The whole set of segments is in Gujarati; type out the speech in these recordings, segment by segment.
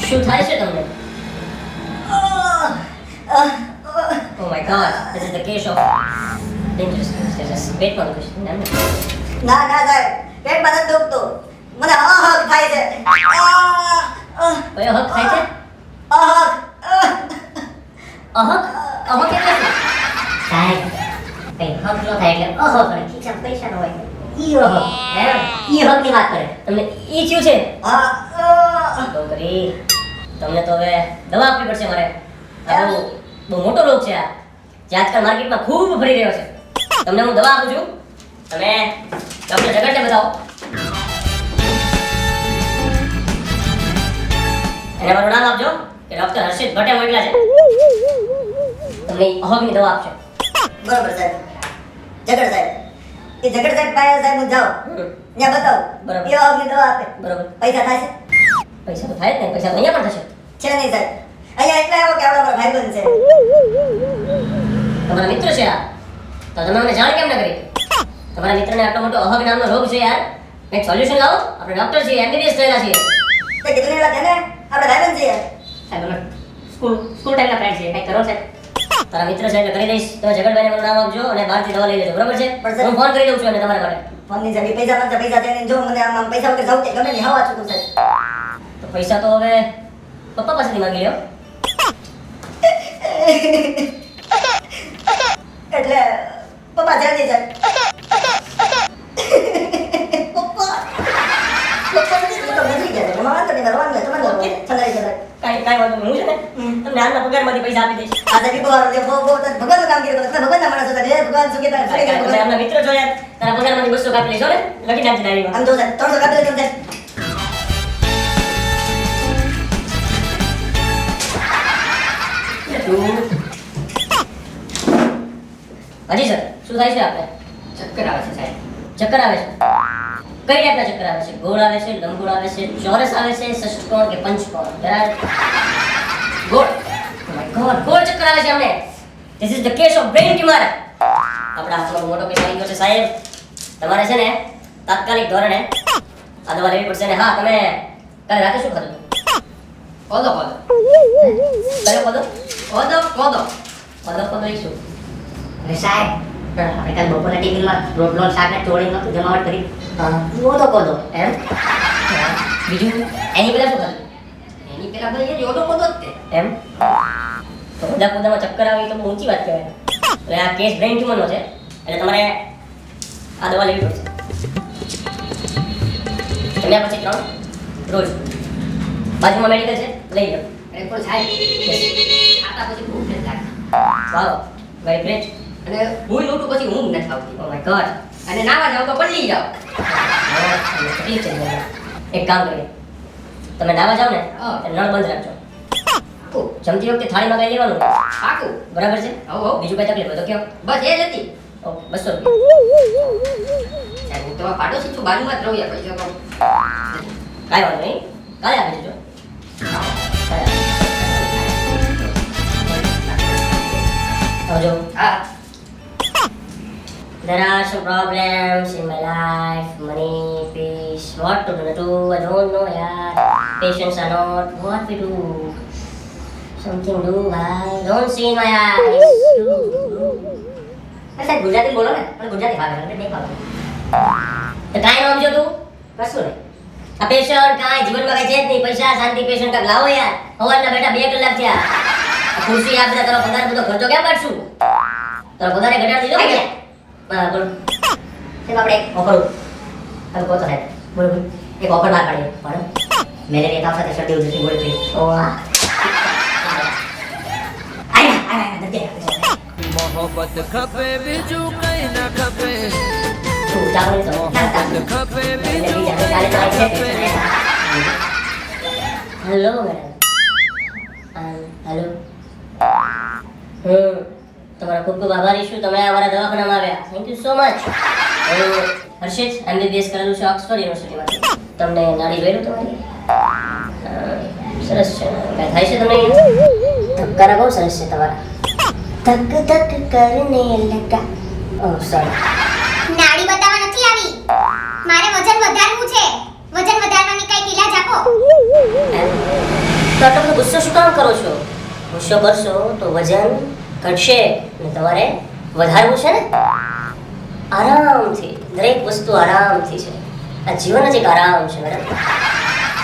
શું થાય છે તમને? Oh my god, this is the case of dangerous diseases. પેટમાં દુખે છે તમને? ના ના સાહેબ, પેટમાં નથી દુખતું. મને હક થાય છે. કયો હક થાય છે? અહક. અહક? અહક એટલે શું? સાહેબ, કઈ હક ન થાય એટલે અહક અને ખીચામાં પૈસા ન હોય ઈ અહક. ઈ હકની વાત કરે. તમને ઈ થયું છે? છોકરી, તમને તો હવે દવા આપવી પડશે મારે. આ બહુ મોટો રોગ છે આ, જે આજકાલ માર્કેટમાં ખૂબ ફરી રહ્યો છે. તમને હું દવા આપું છું, તમે ડોક્ટર જગતને બતાવો. એને મારું નામ આપજો કે ડોક્ટર હર્ષિત ભટ્ટે મોકલ્યા છે. તમને અહકની દવા આપશે. બરોબર સાહેબ. જગડ સાહેબ, એ જગડ સાહેબ પાસે સાહેબ હું જાઉં ત્યાં બતાવું. બરોબર. એ હકની દવા આપે. બરોબર. પૈસા થાય છે? પૈસા તો થાય જ ને, પૈસા તો અહીંયા પણ થશે. છે નહીં સાહેબ. અહીંયા એટલે આવ્યો કે આપણા મારા ભાઈબંધ છે. તમારા મિત્ર છે આ, તો તમે મને જાણ કેમ ન કરી? તમારા મિત્રને આટલો મોટો અહક નામનો રોગ છે યાર, એક સોલ્યુશન લાવો. આપણે ડોક્ટર છીએ, એમબીબીએસ થયેલા છીએ. તે કીધું નહીં લાગે ને, આપણે ભાઈબંધ છીએ. સાહેબ અમે સ્કૂલ ટાઈમના ફ્રેન્ડ છીએ, કંઈક કરો સાહેબ. તારા મિત્ર છે એટલે કરી દઈશ. તમે જગતભાઈને મારું નામ આપજો અને બહારથી દવા લઈ લેજો, બરોબર છે? હું ફોન કરી દઉં છું અને તમારા માટે. ફોનની જગ્યાએ પૈસા માંગતા, પૈસા છે નહીં. જો મને આમ પૈસા વગર જાઉં કે ગમે નહીં હવા ચૂકું સાહેબ. તો પૈસા તો હવે પપ્પા પાસેથી માંગી લ્યો. એટલે પપ્પા જાણી સાહેબ. પપ્પા નથી તો નથી ગયા. એમાં વાંધો નહીં, મારો વાંધો નહીં. તમારે ઓકે. ઠંડાઈ છે સાહેબ. કાંઈ વાંધો નહીં, હું છે ને તમને હાલના પગારમાંથી પૈસા આપી દઈશ. આ સાહેબ બહુ સારું છે. બહુ ભગવાનનું કામ કર્યું. તમે ભગવાનના માણસો છો. હે ભગવાન સુખી થાય. સુખી થાય તમે ભગવાન. આપણા મિત્ર છો યાર, તારા પગારમાંથી 200 કાપી લઈશો ને, લખી નાખજે ડાયરીમાં. આમ જો સાહેબ 300 કાપી લેજો સાહેબ. હાજી સર, શું થાય છે આપણે? ચક્કર આવે છે સાહેબ. ચક્કર આવે છે? કઈ ટાઈપના ચક્કર આવે છે? ગોળ આવે છે, લંબગોળ આવે છે, ચોરસ આવે છે, ષષ્ટકોણ કે પંચકોણ? જરા ગોળ. Oh my god, ગોળ ચક્કર આવે છે અમને. This is the case of brain tumor. આપણા હાથમાં બહુ મોટો કેસ આવી ગયો છે સાહેબ. તમારે છે ને તાત્કાલિક ધોરણે આ દવા લેવી પડશે ને. હા, તમે કાલે રાતે શું ખાધું? કોદો કોદો કયો પદો? કોદો કોદો. પદો પદો એ શું? અરે સાહેબ, આપણે કાલ બપોરના ટિફિનમાં રોટલો શાક ને ચોળી નતું જમાવટ કરી. હા, કોદો કોદો એમ? બીજું એની પહેલા શું ખાધું? એની પેલા ભાઈ એ જોડો કોદો જ તે. એમ? તો બધા કુદામાં ચક્કર આવે એ તો બહુ ઊંચી વાત કહેવાય. એટલે આ કેસ બ્રેઇન ટ્યુમરનો છે, એટલે તમારે આ દવા લેવી પડશે. જમ્યા પછી 3 રોજ. બાજુમાં મેડિકલ છે, લઈ લો. અરે પણ સાહેબ, ખાતા પછી ભૂખ નથી લાગતી. વાવ, વેરી ગ્રેટ. અને હું લૂંટું પછી ઊંઘ નથી આવતી. Oh my God. અને નાવા જાવ તો પલ્લી જાવ. તકલીફ છે મને. એક કામ કરીએ, તમે નાવા જાઓ ને હા. તો નળ બંધ રાખજો. પાકું જમતી વખતે થાળીમાં કઈ લેવાનું, પાકું. બરાબર છે? હો હો. બીજું કઈ તકલીફ હોય તો કયો. બસ એ જ હતી. ઓ, 200 રૂપિયા. સાહેબ હું તમારા પાડોશી છું, બાજુમાં જ રહું યાર. પૈસા તો કાંઈ વાંધો નહીં, કાલે આપી દેજો. કાલે આપી દેજો. આવજો. હા. There are some problems in my life, money, peace, what to do, I don't know, yaar. Patients are not, what we do, something do, I don't see in my eyes. સાહેબ ગુજરાતી બોલો ને. મને ગુજરાતી ભાવે એટલે નહીં ભાવે. તો કાંઈ ન સમજો તું? કશું નહીં. આ પેશન્ટ કાંઈ જીવનમાં કાંઈ છે જ નહીં, પૈસા શાંતિ પેશન્ટ કાંઈક લાવો યાર. સવારના બેઠા 2 કલાક થયા. આ ખુરશી આ બધા તારો પગાર બધો ખર્ચો ક્યાં કાઢશું? તારો પગારે ઘટાડી દીધો ને? હા, બોલ. સાહેબ આપણે એક ઓફર તમે કહો તો સાહેબ. બોલ બોલ. એક ઓફર બહાર પાડીએ. પણ મેલેરિયા તાવ સાથે શરદી ઉધરસની ગોળી ફ્રી. ઓ વાહ. આયા નથી. मोहब्बत खपे बिजू कहीं न खपे તું ચાલો ને તો. मोहब्बत खपे એટલે बिजू બીજા કાલે તો આવી છે. Hello madam. હેલો. તમારા ખૂબ ખૂબ આભારી છું, તમે અમારા દવાખાનામાં આવ્યા. Thank you so much. હું હર્ષિત, એમબીબીએસ કરેલું છે ઓક્સફોર્ડ યુનિવર્સિટીમાંથી. તમને નાડી જોયેલું તમારી? સરસ છે. કાંઈ થાય છે તમને? ધબકારા બહુ સરસ છે તમારા. ધક ધક કરને લગા. ઓહ સોરી. નાડી બતાવવા નથી આવી. મારે વજન વધારવું છે. વજન વધારવાની કઈ ઈલાજ આપો. તો આટલો બધો ગુસ્સો શું કામ કરો છો? ગુસ્સો કરશો તો વજન ઘટશે અને તમારે વધારવું છે ને? આરામથી, દરેક વસ્તુ આરામથી છે. આ જીવન જ એક આરામ છે મેડમ.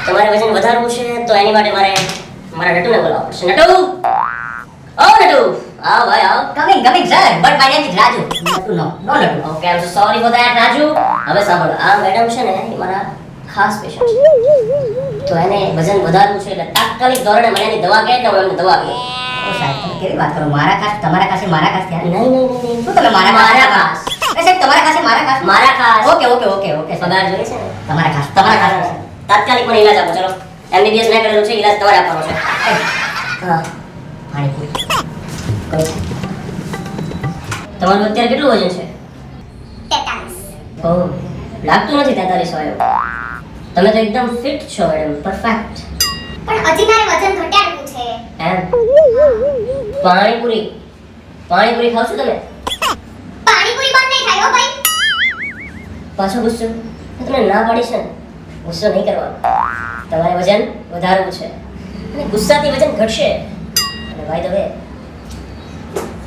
તમારે વજન વધારવું છે તો એની માટે મારે મારા નટુને બોલાવવા પડશે. નટુ, ઓ નટુ, આવ ભાઈ આવ. Coming sir, but my name is Raju. Natu નો Natu. Okay, I am sorry for that Raju. હવે સાંભળો, આ મેડમ છે ને એ મારા ખાસ પેશન્ટ છે. તો એને વજન વધારવું છે એટલે તાત્કાલિક ધોરણે મને એની દવા કહે એટલે હું એમને દવા આપી. ઓ સાહેબ, તમે કેવી વાત કરો? મારા ખાસ, તમારા ખાસ, મારા ખાસ ત્યાં. નહીં. શું તમે મારા ખાસ? સાહેબ, તમારા ખાસ, મારા ખાસ. મારા ખાસ. ઓકે. પગાર જોઈએ છે ને? તમારા ખાસ. તાત્કાલિક મને ઈલાજ આપો. ચલો, MBBS ના કરેલું છે, ઈલાજ તમારે આપવાનો છે. હા, પાણીપુરી. કહું છું. તમારું અત્યારે કેટલું વજન છે? 43. ઓહ, લાગતું નથી 43 હોય એવું. તમે તો એકદમ ફિટ છો મેડમ, પરફેક્ટ. પણ હજી મારે વજન ઘટાડવું છે. એમ? પાણીપુરી ખાવ છો તમે? પાણીપુરી બંધ નહીં થાય હો ભાઈ. પાછો ગુસ્સો? તો તમને ના પાડી છે ને, ગુસ્સો નહીં કરવાનો. તમારે વજન વધારવું છે અને ગુસ્સાથી વજન ઘટશે. અને ભાઈ હવે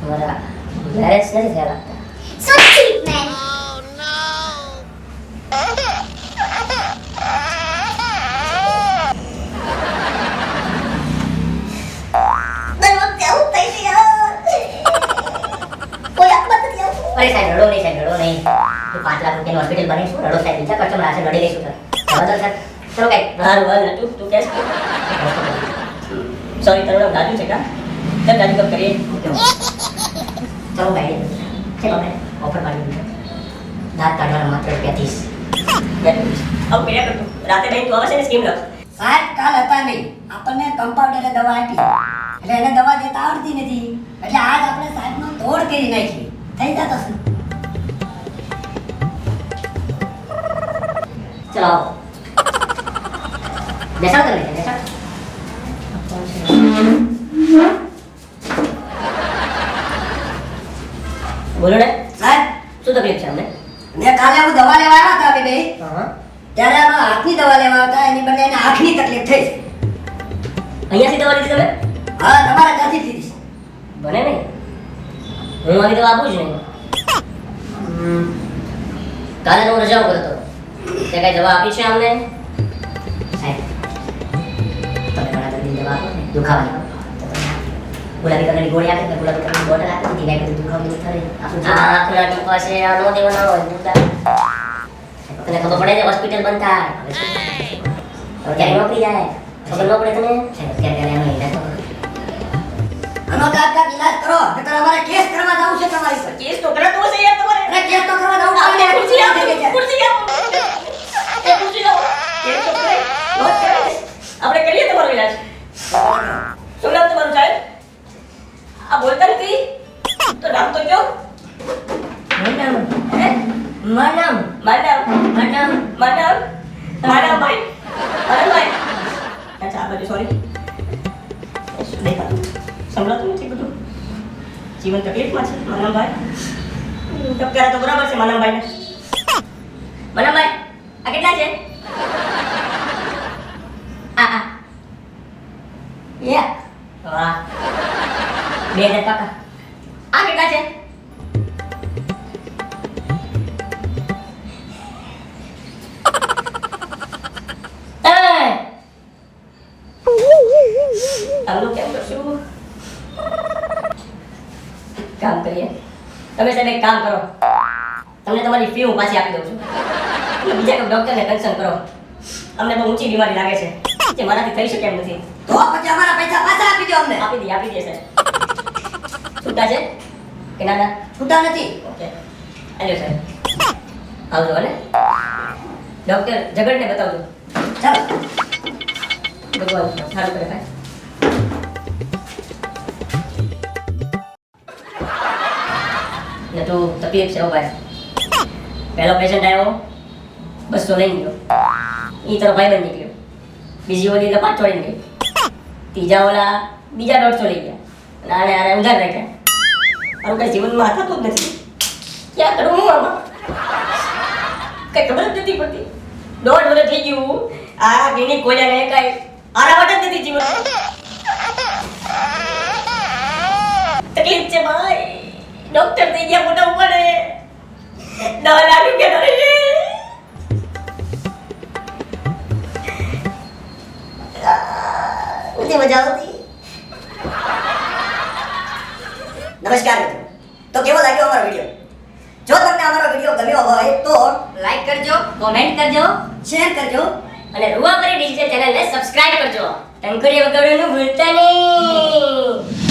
તમારા મેરેજ નથી થયા લાગતા. So cheap man. અરે સાહેબ, રડો નહીં. તો 5 લાખ રૂપિયાની હોસ્પિટલ બનીશું. રડો સાહેબ, બીજા ખર્ચો મળશે, લડી લઈશું સર. જવા દો સર. ચલો કઈ. હારું હાલ નટુ, તું કેસ સોરી, તારું નામ રાજુ છે કા? ચાલ રાજુ કબ કરીએ. ચલો ગાડી. ચલો ભાઈ, ઓફર પાડી દીધો. દાંત કાઢવાના માત્ર ₹30. આવું કર્યા કરતું. રાતે બેન તું આવે છે ને સ્કીમ રખ. સાહેબ કાલ હતા નહીં, આપણને કમ્પાઉન્ડરે દવા આપી એટલે એને દવા દેતા આવડતી નથી એટલે આજ આપણે સાહેબનો તોડ કરી નાખી. થઈ જતો છે. ચલો આવો. બેસાડો તમે, બેસાડો. બોલો ને, સાહેબ શું તકલીફ છે અમને? મેં કાલે હું દવા લેવા આવ્યા હતા બે હા, ત્યારે આમાં હાથની દવા લેવા હતા એની બદલે એને આંખની તકલીફ થઈ છે. અહીંયાથી દવા લીધી તમે? હા, તમારે ત્યાંથી જ લીધી છે. બને નહીં, હું આવી દવા આપું જ નહીં. કાલે તો હું રજાઓ કરતો, તે કઈ દવા આપી છે અમને? સાહેબ, તમે ઘણા દર્દીને દવા આપો ને, દુખાવાની. ગુલાબી કલરની ગોળી આપે, ગુલાબી કલરની બોટલ આપે, ધીમે ધીમે દુખાવો દૂર થાય. આપણું જીવન આંખના ટીપા છે, આ નો દેવાના હોય દૂધા. તને ખબર પડે છે હોસ્પિટલ બંધ થાય હવે ક્યારે નોકરી જાય, ખબર ન પડે તને? અત્યારે એનો ઈલાજ કરો. આનો કાંઈક ઈલાજ કરો નકર અમારે કેસ કરવા જવું છે તમારી પર. કેસ તો કરાતો હશે યાર તમારે. અરે કેસ તો કરવા જવું આપણે છે. ખુરશી આપો, ખુરશી આપો. એ ખુરશી લાવો. કેસ તો કરે, નોટ કરે. આપણે કરીએ તમારો ઈલાજ. શું નામ તમારું સાહેબ? આ બોલતા નથી તો નામ તો કયો? મેડમ હે? મેડમ માનવભાઈ. અચ્છા, આ બાજુ સોરી. દેખાતું સંભળાતું નથી બધું. જીવન તકલીફમાં છે માનવભાઈ. ધબકારા તો બરાબર છે માનવભાઈને. માનવભાઈ, આ કેટલા છે? આ યા વાહ, 2000 પાકા. આ કેટલા છે? આમનું કેમ કરશું? કામ કરીએ. તમે સાહેબ એક કામ કરો, તમને તમારી ફી હું પાછી આપી દઉં છું. તમે બીજા કોઈ ડોક્ટરને કન્સલ્ટ કરો. અમને બહુ ઊંચી બીમારી લાગે છે જે મારાથી થઈ શકે એમ નથી. તો પછી અમારા પૈસા પાછા આપી દો અમને. આપી દે સાહેબ. છૂટા છે કે ના? છૂટા નથી. ઓકે, આલ્યો સાહેબ. આવજો ને ડોક્ટર જગડને બતાવજો. ચાલો. ભગવાન સારું કરે ભાઈ. ને તો તકલીફ છે ભાઈ. પહેલો પેશન્ટ આવ્યો 200 લઈને ગયો, ઈ તરફ ભાઈ બન નીકળ્યો. બીજી ઓલી લપાટ છોડીને ગઈ. ત્રીજા ઓલા બીજા 150 લઈ ગયા અને આને ઉધાર રાખ્યા. આનું કઈ જીવનમાં થતું જ નથી. ક્યાં કરું હું આમાં? કઈ ખબર જ નથી પડતી. 1.5 વર્ષ થઈ ગયું આ ક્લિનિક ખોલ્યાને, કઈ આરામટ જ નથી જીવન. તકલીફ છે ભાઈ. ડોક્ટર થઈ ગયા મોટા ઉંમરે. 10 લાખ રૂપિયા ડરે છે. મુझे मजा આવતી. નમસ્કાર મિત્રો. તો કેવો લાગ્યો અમારો વિડિયો? જો તમને અમારો વિડિયો ગમ્યો હોય તો લાઈક કરજો, કોમેન્ટ કરજો શેર કરજો. અને રૂવાપરી ડિજિટલ ચેનલને સબસ્ક્રાઇબ કરજો. ટંકરી વગાડવાનું ભૂલતા નહીં.